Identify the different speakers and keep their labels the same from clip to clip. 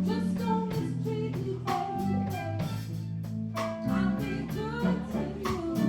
Speaker 1: Just don't mistreat me, baby. I'll be good to you.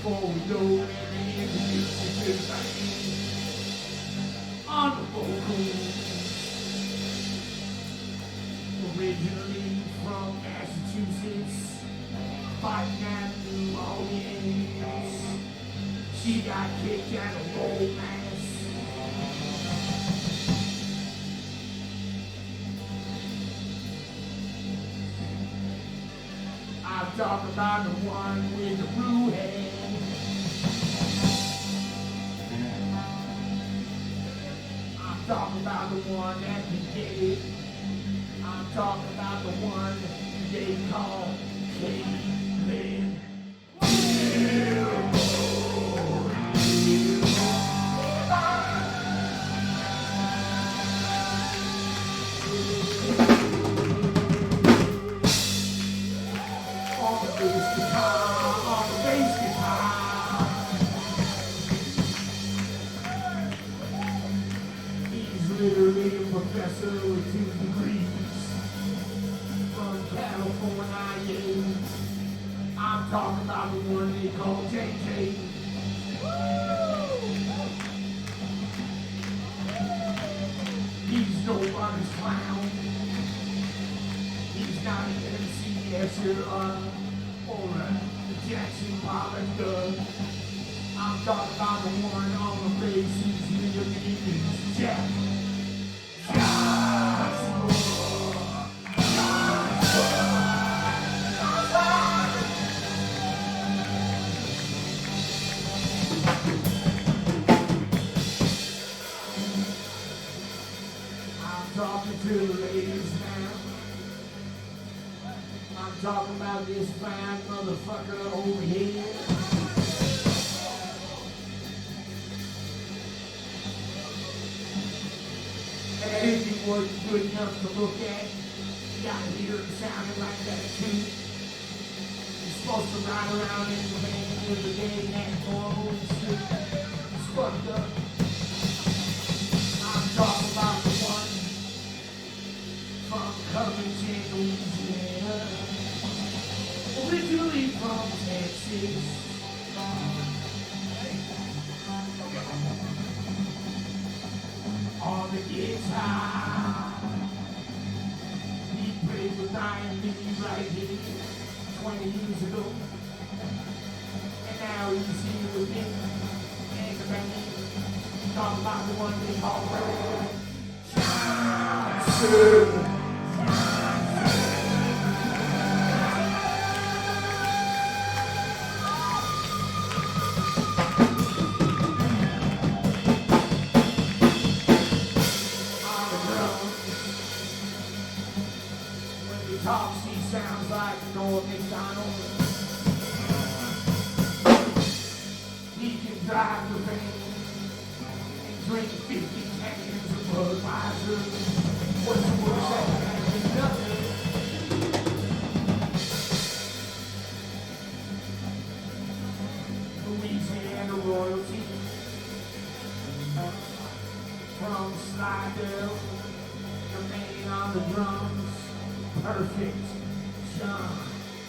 Speaker 1: before we go and introduce you to the band. On the vocals, originally from Massachusetts, fighting out of New Orleans. She got kicked out of romance. I'm talking about the one with the blue hair. I'm talking about the one that we did. I'm talking about the one they call Caitlin. Literally a professor with 2 degrees from California. I'm talking about the one they call JJ. He's nobody's clown. He's not an MC or a Jackson Pollock dub. I'm talking about the one on the face whose middle name is Jack. Talking to the ladies now. I'm talking about this fine motherfucker over here. And if he wasn't good enough to look at, you gotta hear him sounding like that too. You're supposed to ride around in the van every day and act normal and shit. It's fucked up. I'm talking about the one from Covington, Louisiana, originally from Texas. On the guitar, he played with Iron B right here 20 years ago, and now he's here with me and the band. Talking about the one they call Johnson. Talks, he sounds like Norm McDonald. He can drive the van and drink 50 cans of Budweiser. What's the worst that can happen? Nothing. Louisiana royalty from Slidell, the man on the drums. Perfect, John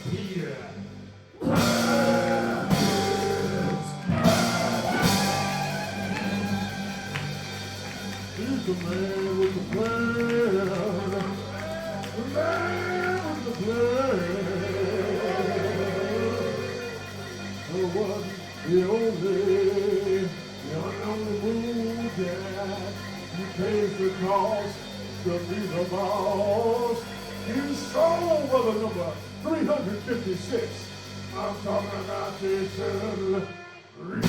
Speaker 1: Peter. He's the man with the plan. The man with the plan. The one, the only, move that he pays the cost to be the boss. He's strong brother number 356. I'm talking about Jason Reed.